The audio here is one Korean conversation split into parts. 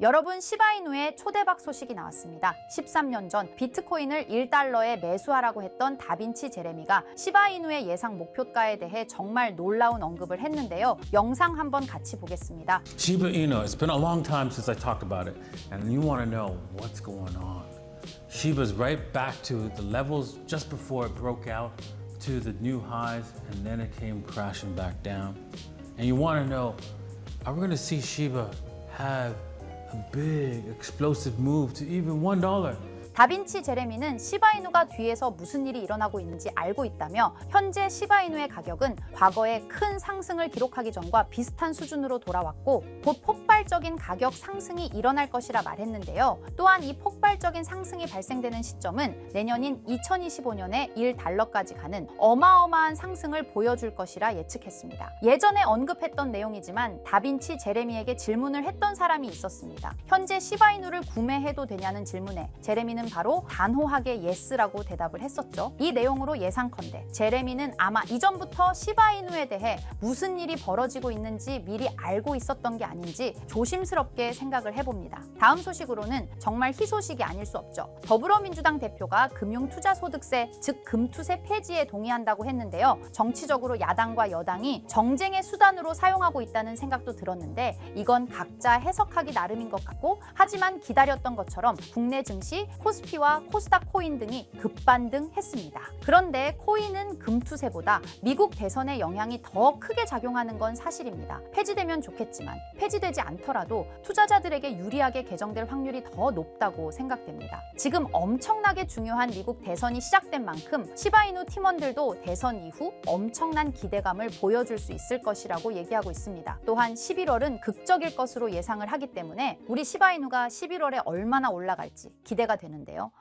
여러분, 시바이누의 초대박 소식이 나왔습니다. 13년 전 비트코인을 1달러에 매수하라고 했던 다빈치 제레미가 시바이누의 예상 목표가에 대해 정말 놀라운 언급을 했는데요. 영상 한번 같이 보겠습니다. Shiba Inu, it's been a long time since I talked about it, and you want to know what's going on. Shiba's right back to the levels just before it broke out to the new highs, and then it came crashing back down. And you want to know, are we going to see Shiba have a big explosive move to even $1? 다빈치 제레미는 시바이누가 뒤에서 무슨 일이 일어나고 있는지 알고 있다며 현재 시바이누의 가격은 과거에 큰 상승을 기록하기 전과 비슷한 수준으로 돌아왔고 곧 폭발적인 가격 상승이 일어날 것이라 말했는데요. 또한 이 폭발적인 상승이 발생되는 시점은 내년인 2025년에 1달러까지 가는 어마어마한 상승을 보여줄 것이라 예측했습니다. 예전에 언급했던 내용이지만 다빈치 제레미에게 질문을 했던 사람이 있었습니다. 현재 시바이누를 구매해도 되냐는 질문에 제레미는 바로 단호하게 예스라고 대답을 했었죠. 이 내용으로 예상컨대 제레미는 아마 이전부터 시바이누에 대해 무슨 일이 벌어지고 있는지 미리 알고 있었던 게 아닌지 조심스럽게 생각을 해봅니다. 다음 소식으로는 정말 희소식이 아닐 수 없죠. 더불어민주당 대표가 금융투자소득세, 즉 금투세 폐지에 동의한다고 했는데요. 정치적으로 야당과 여당이 정쟁의 수단으로 사용하고 있다는 생각도 들었는데 이건 각자 해석하기 나름인 것 같고, 하지만 기다렸던 것처럼 국내 증시, 코스피와 코스닥 코인 등이 급반등했습니다. 그런데 코인은 금투세보다 미국 대선의 영향이 더 크게 작용하는 건 사실입니다. 폐지되면 좋겠지만 폐지되지 않더라도 투자자들에게 유리하게 개정될 확률이 더 높다고 생각됩니다. 지금 엄청나게 중요한 미국 대선이 시작된 만큼 시바이누 팀원들도 대선 이후 엄청난 기대감을 보여줄 수 있을 것이라고 얘기하고 있습니다. 또한 11월은 극적일 것으로 예상을 하기 때문에 우리 시바이누가 11월에 얼마나 올라갈지 기대가 되는데요.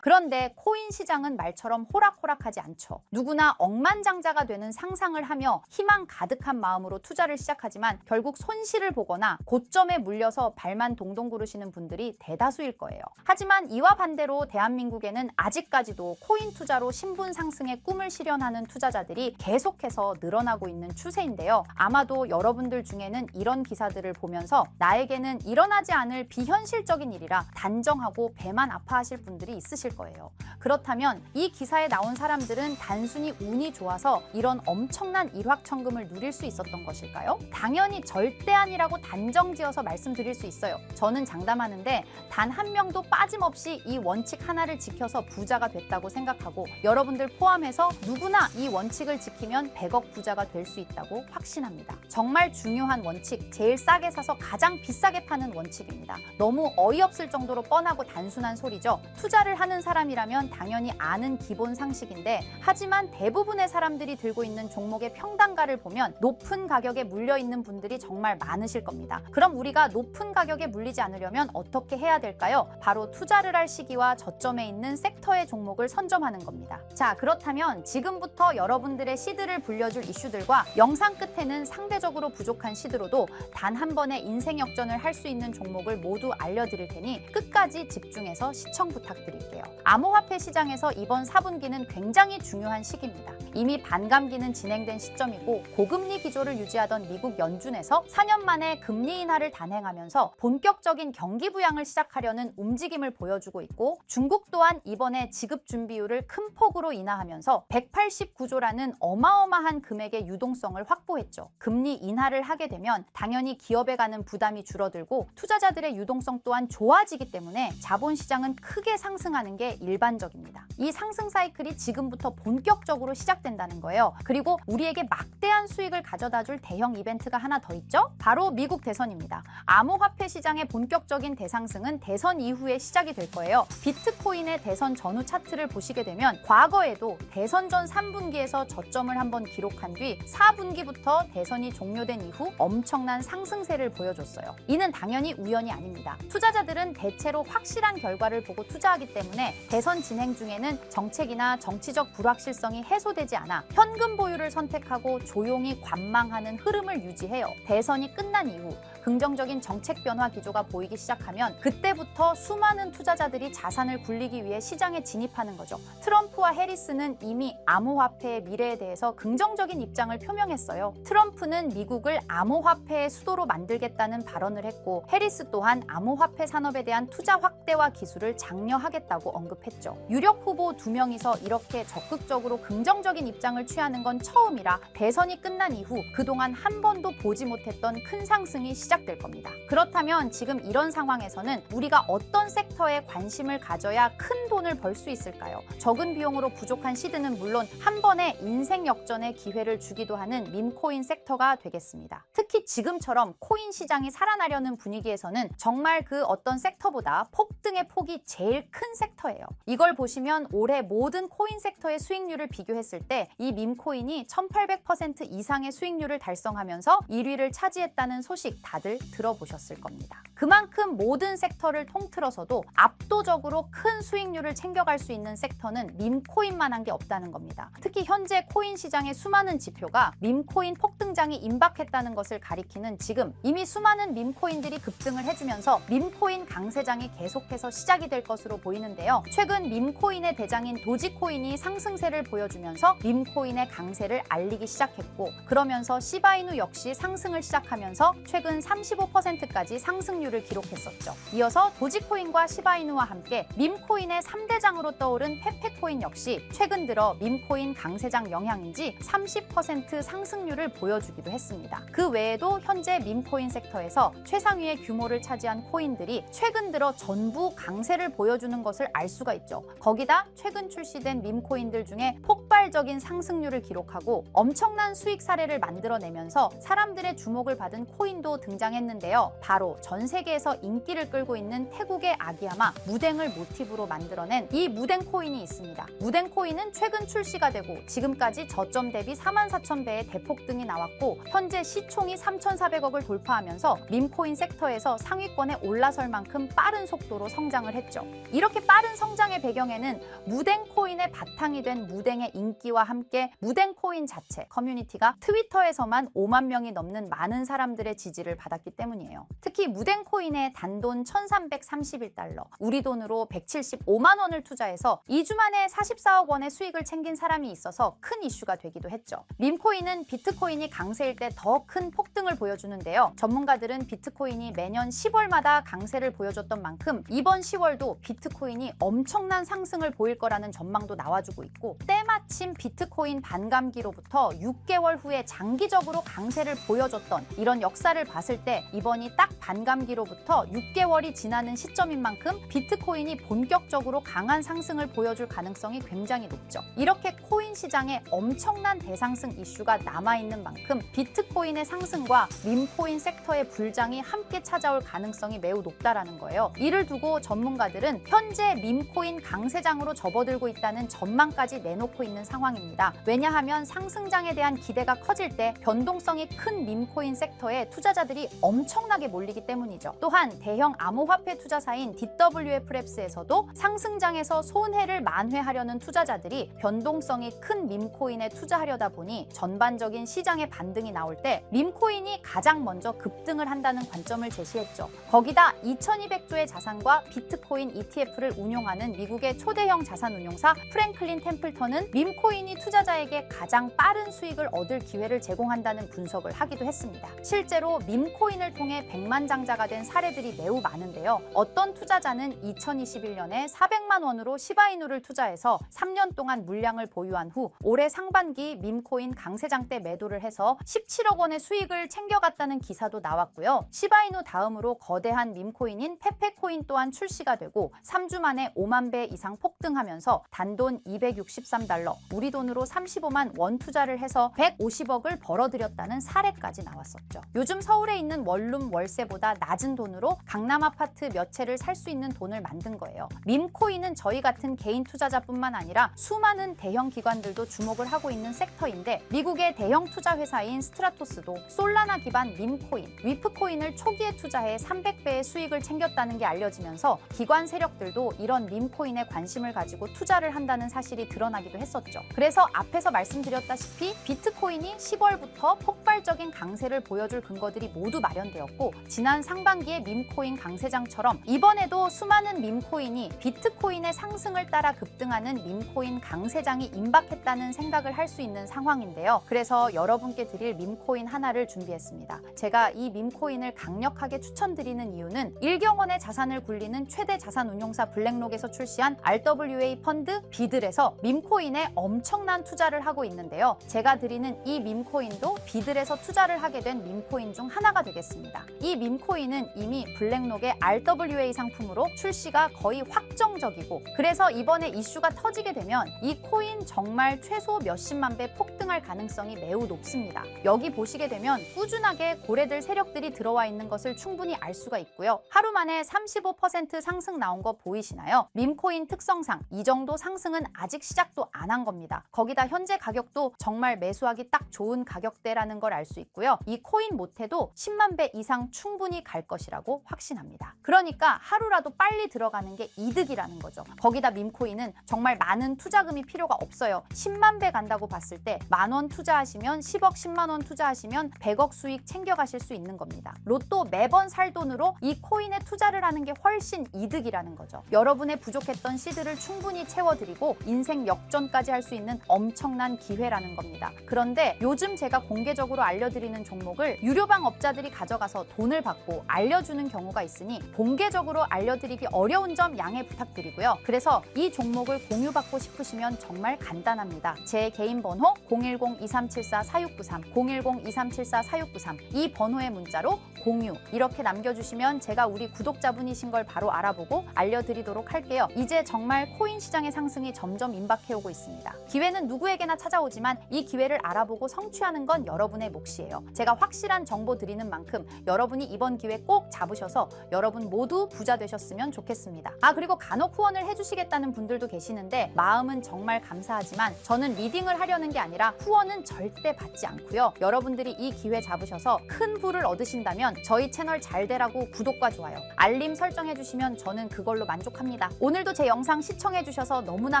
그런데 코인 시장은 말처럼 호락호락하지 않죠. 누구나 억만장자가 되는 상상을 하며 희망 가득한 마음으로 투자를 시작하지만 결국 손실을 보거나 고점에 물려서 발만 동동 구르시는 분들이 대다수일 거예요. 하지만 이와 반대로 대한민국에는 아직까지도 코인 투자로 신분 상승의 꿈을 실현하는 투자자들이 계속해서 늘어나고 있는 추세인데요. 아마도 여러분들 중에는 이런 기사들을 보면서 나에게는 일어나지 않을 비현실적인 일이라 단정하고 배만 아파하실 분들이 있으실 거예요. 그렇다면 이 기사에 나온 사람들은 단순히 운이 좋아서 이런 엄청난 일확천금을 누릴 수 있었던 것일까요? 당연히 절대 아니라고 단정지어서 말씀드릴 수 있어요. 저는 장담하는데 단 한 명도 빠짐없이 이 원칙 하나를 지켜서 부자가 됐다고 생각하고, 여러분들 포함해서 누구나 이 원칙을 지키면 100억 부자가 될 수 있다고 확신합니다. 정말 중요한 원칙, 제일 싸게 사서 가장 비싸게 파는 원칙입니다. 너무 어이없을 정도로 뻔하고 단순한 소리죠. 투자를 하는 사람이라면 당연히 아는 기본 상식인데, 하지만 대부분의 사람들이 들고 있는 종목의 평단가를 보면 높은 가격에 물려있는 분들이 정말 많으실 겁니다. 그럼 우리가 높은 가격에 물리지 않으려면 어떻게 해야 될까요? 바로 투자를 할 시기와 저점에 있는 섹터의 종목을 선점하는 겁니다. 자, 그렇다면 지금부터 여러분들의 시드를 불려줄 이슈들과 영상 끝에는 상대적으로 부족한 시드로도 단 한 번의 인생 역전을 할 수 있는 종목을 모두 알려드릴 테니 끝까지 집중해서 시청 부탁드릴게요. 암호화폐 시장에서 이번 4분기는 굉장히 중요한 시기입니다. 이미 반감기는 진행된 시점이고 고금리 기조를 유지하던 미국 연준에서 4년 만에 금리 인하를 단행하면서 본격적인 경기 부양을 시작하려는 움직임을 보여주고 있고, 중국 또한 이번에 지급 준비율을 큰 폭으로 인하하면서 189조라는 어마어마한 금액의 유동성을 확보했죠. 금리 인하를 하게 되면 당연히 기업에 가는 부담이 줄어들고 투자자들의 유동성 또한 좋아지기 때문에 자본시장은 크게 상승하는 게 일반적입니다. 이 상승 사이클이 지금부터 본격적으로 시작된다는 거예요. 그리고 우리에게 막대한 수익을 가져다 줄 대형 이벤트가 하나 더 있죠? 바로 미국 대선입니다. 암호화폐 시장의 본격적인 대상승은 대선 이후에 시작이 될 거예요. 비트코인의 대선 전후 차트를 보시게 되면 과거에도 대선 전 3분기에서 저점을 한번 기록한 뒤 4분기부터 대선이 종료된 이후 엄청난 상승세를 보여줬어요. 이는 당연히 우연이 아닙니다. 투자자들은 대체로 확실한 결과를 보고 투자하기 확실하기 때문에 대선 진행 중에는 정책이나 정치적 불확실성이 해소되지 않아 현금 보유를 선택하고 조용히 관망하는 흐름을 유지해요. 대선이 끝난 이후 긍정적인 정책 변화 기조가 보이기 시작하면 그때부터 수많은 투자자들이 자산을 굴리기 위해 시장에 진입하는 거죠. 트럼프와 해리스는 이미 암호화폐의 미래에 대해서 긍정적인 입장을 표명했어요. 트럼프는 미국을 암호화폐의 수도로 만들겠다는 발언을 했고, 해리스 또한 암호화폐 산업에 대한 투자 확대와 기술을 장려하겠다고 언급했죠. 유력 후보 2명이서 이렇게 적극적으로 긍정적인 입장을 취하는 건 처음이라 대선이 끝난 이후 그동안 한 번도 보지 못했던 큰 상승이 시작될 겁니다. 그렇다면 지금 이런 상황에서는 우리가 어떤 섹터에 관심을 가져야 큰 돈을 벌 수 있을까요? 적은 비용으로 부족한 시드는 물론 한 번의 인생 역전의 기회를 주기도 하는 밈코인 섹터가 되겠습니다. 특히 지금처럼 코인 시장이 살아나려는 분위기에서는 정말 그 어떤 섹터보다 폭등의 폭이 제일 큰 섹터예요. 이걸 보시면 올해 모든 코인 섹터의 수익률을 비교했을 때 이 밈코인이 1800% 이상의 수익률을 달성하면서 1위를 차지했다는 소식 다들 들어보셨을 겁니다. 그만큼 모든 섹터를 통틀어서도 압도적으로 큰 수익률을 챙겨갈 수 있는 섹터는 밈코인만한 게 없다는 겁니다. 특히 현재 코인 시장의 수많은 지표가 밈코인 폭등장이 임박했다는 것을 가리키는 지금 이미 수많은 밈코인들이 급등을 해주면서 밈코인 강세장이 계속해서 시작이 될 것으로 보이는데요. 최근 밈코인의 대장인 도지코인이 상승세를 보여주면서 밈코인의 강세를 알리기 시작했고, 그러면서 시바이누 역시 상승을 시작하면서 최근 35%까지 상승률을 기록했었죠. 이어서 도지코인과 시바이누와 함께 밈코인의 3대장으로 떠오른 페페코인 역시 최근 들어 밈코인 강세장 영향인지 30% 상승률을 보여주기도 했습니다. 그 외에도 현재 밈코인 섹터에서 최상위의 규모를 차지한 코인들이 최근 들어 전부 강세를 보여주는 것을 알 수가 있죠. 거기다 최근 출시된 밈코인들 중에 폭발적인 상승률을 기록하고 엄청난 수익 사례를 만들어내면서 사람들의 주목을 받은 코인도 등장했는데요. 바로 전 세계에서 인기를 끌고 있는 태국의 아기야마 무댕을 모티브로 만들어낸 이 무댕 코인이 있습니다. 무댕 코인은 최근 출시가 되고 지금까지 저점 대비 44,000배의 대폭등이 나왔고, 현재 시총이 3,400억을 돌파하면서 밈코인 섹터에서 상위권에 올라설 만큼 빠른 속도로 성장을 했죠. 이렇게 빠른 성장의 배경에는 무댕 코인의 바탕이 된 무댕의 인기와 함께 무댕 코인 자체 커뮤니티가 트위터에서만 5만 명이 넘는 많은 사람들의 지지를 받았기 때문이에요. 특히 무댕 코인에 단돈 1,331달러, 우리 돈으로 175만 원을 투자해서 2주 만에 44억 원의 수익을 챙긴 사람이 있어서 큰 이슈가 되기도 했죠. 밈코인은 비트코인이 강세일 때 더 큰 폭등을 보여주는데요. 전문가들은 비트코인이 매년 10월마다 강세를 보여줬던 만큼 이번 10월도 비트코인이 엄청난 상승을 보일 거라는 전망도 나와주고 있고, 때마침 비트코인 반감기로부터 6개월 후에 장기적으로 강세를 보여줬던 이런 역사를 봤을 때 이번이 딱 반감기로부터 6개월이 지나는 시점인 만큼 비트코인이 본격적으로 강한 상승을 보여줄 가능성이 굉장히 높죠. 이렇게 코인 시장에 엄청난 대상승 이슈가 남아있는 만큼 비트코인의 상승과 밈코인 섹터의 불장이 함께 찾아올 가능성이 매우 높다라는 거예요. 이를 두고 전문가들은 현재 밈코인 강세장으로 접어들고 있다는 전망까지 내놓고 있는 상황입니다. 왜냐하면 상승장에 대한 기대가 커질 때 변동성이 큰 밈코인 섹터에 투자자들이 엄청나게 몰리기 때문이죠. 또한 대형 암호화폐 투자사인 DWF랩스에서도 상승장에서 손해를 만회하려는 투자자들이 변동성이 큰 밈코인에 투자하려다 보니 전반적인 시장의 반등이 나올 때 밈코인이 가장 먼저 급등을 한다는 관점을 제시했죠. 거기다 2,200조의 자산과 비트코인 ETF를 운용하는 미국의 초대형 자산운용사 프랭클린 템플턴은 밈코인이 투자자에게 가장 빠른 수익을 얻을 기회를 제공한다는 분석을 하기도 했습니다. 실제로 밈코인을 통해 백만장자가 된 사례들이 매우 많은데요. 어떤 투자자는 2021년에 400만 원으로 시바이누를 투자해서 3년 동안 물량을 보유한 후 올해 상반기 밈코인 강세장 때 매도를 해서 17억 원의 수익을 챙겨갔다는 기사도 나왔고요. 시바이누 다음으로 거대한 밈코인인 페페코인 또한 출시가 되고 3주 만에 5만 배 이상 폭등하면서 단돈 263달러, 우리 돈으로 35만 원 투자를 해서 150억을 벌어들였다는 사례까지 나왔었죠. 요즘 서울에 있는 원룸 월세보다 낮은 낮은 돈으로 강남 아파트 몇 채를 살 수 있는 돈을 만든 거예요. 밈코인은 저희 같은 개인 투자자뿐만 아니라 수많은 대형 기관들도 주목을 하고 있는 섹터인데, 미국의 대형 투자 회사인 스트라토스도 솔라나 기반 밈코인, 위프코인을 초기에 투자해 300배의 수익을 챙겼다는 게 알려지면서 기관 세력들도 이런 밈코인에 관심을 가지고 투자를 한다는 사실이 드러나기도 했었죠. 그래서 앞에서 말씀드렸다시피 비트코인이 10월부터 폭발적인 강세를 보여줄 근거들이 모두 마련되었고, 지난 상반기의 밈코인 강세장처럼 이번에도 수많은 밈코인이 비트코인의 상승을 따라 급등하는 밈코인 강세장이 임박했다는 생각을 할 수 있는 상황인데요. 그래서 여러분께 드릴 밈코인 하나를 준비했습니다. 제가 이 밈코인을 강력하게 추천드리는 이유는 일경원의 자산을 굴리는 최대 자산 운용사 블랙록에서 출시한 RWA 펀드 비들에서 밈코인에 엄청난 투자를 하고 있는데요. 제가 드리는 이 밈코인도 비들에서 투자를 하게 된 밈코인 중 하나가 되겠습니다. 이 밈코인은 이미 블랙록의 RWA 상품으로 출시가 거의 확정적이고, 그래서 이번에 이슈가 터지게 되면 이 코인 정말 최소 몇십만 배 폭등할 가능성이 매우 높습니다. 여기 보시게 되면 꾸준하게 고래들 세력들이 들어와 있는 것을 충분히 알 수가 있고요. 하루 만에 35% 상승 나온 거 보이시나요? 밈코인 특성상 이 정도 상승은 아직 시작도 안 한 겁니다. 거기다 현재 가격도 정말 매수하기 딱 좋은 가격대라는 걸 알 수 있고요. 이 코인 못해도 10만 배 이상 충분히 갈 것이라고 확신합니다. 그러니까 하루라도 빨리 들어가는 게 이득이라는 거죠. 거기다 밈코인은 정말 많은 투자금이 필요가 없어요. 10만 배 간다고 봤을 때 10,000원 투자하시면 10억, 10만 원 투자하시면 100억 수익 챙겨가실 수 있는 겁니다. 로또 매번 살 돈으로 이 코인에 투자를 하는 게 훨씬 이득이라는 거죠. 여러분의 부족했던 시드를 충분히 채워드리고 인생 역전까지 할 수 있는 엄청난 기회라는 겁니다. 그런데 요즘 제가 공개적으로 알려드리는 종목을 유료방 업자들이 가져가서 돈을 받고 알려주는 경우가 있으니 공개적으로 알려드리기 어려운 점 양해 부탁드리고요. 그래서 이 종목을 공유받고 싶으시면 정말 간단합니다. 제 개인 번호 010-2374-4693, 010-2374-4693, 이 번호의 문자로 공유 이렇게 남겨주시면 제가 우리 구독자분이신 걸 바로 알아보고 알려드리도록 할게요. 이제 정말 코인 시장의 상승이 점점 임박해오고 있습니다. 기회는 누구에게나 찾아오지만 이 기회를 알아보고 성취하는 건 여러분의 몫이에요. 제가 확실한 정보 드리는 만큼 여러분이 이번 기회 꼭 잡으셔서 여러분 모두 부자 되셨으면 좋겠습니다. 그리고 간혹 후원을 해주시겠다는 분들도 계시는데 마음은 정말 감사하지만 저는 리딩을 하려는 게 아니라 후원은 절대 받지 않고요. 여러분들이 이 기회 잡으셔서 큰 부를 얻으신다면 저희 채널 잘 되라고 구독과 좋아요, 알림 설정해주시면 저는 그걸로 만족합니다. 오늘도 제 영상 시청해주셔서 너무나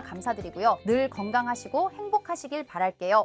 감사드리고요. 늘 건강하시고 행복하시길 바랄게요.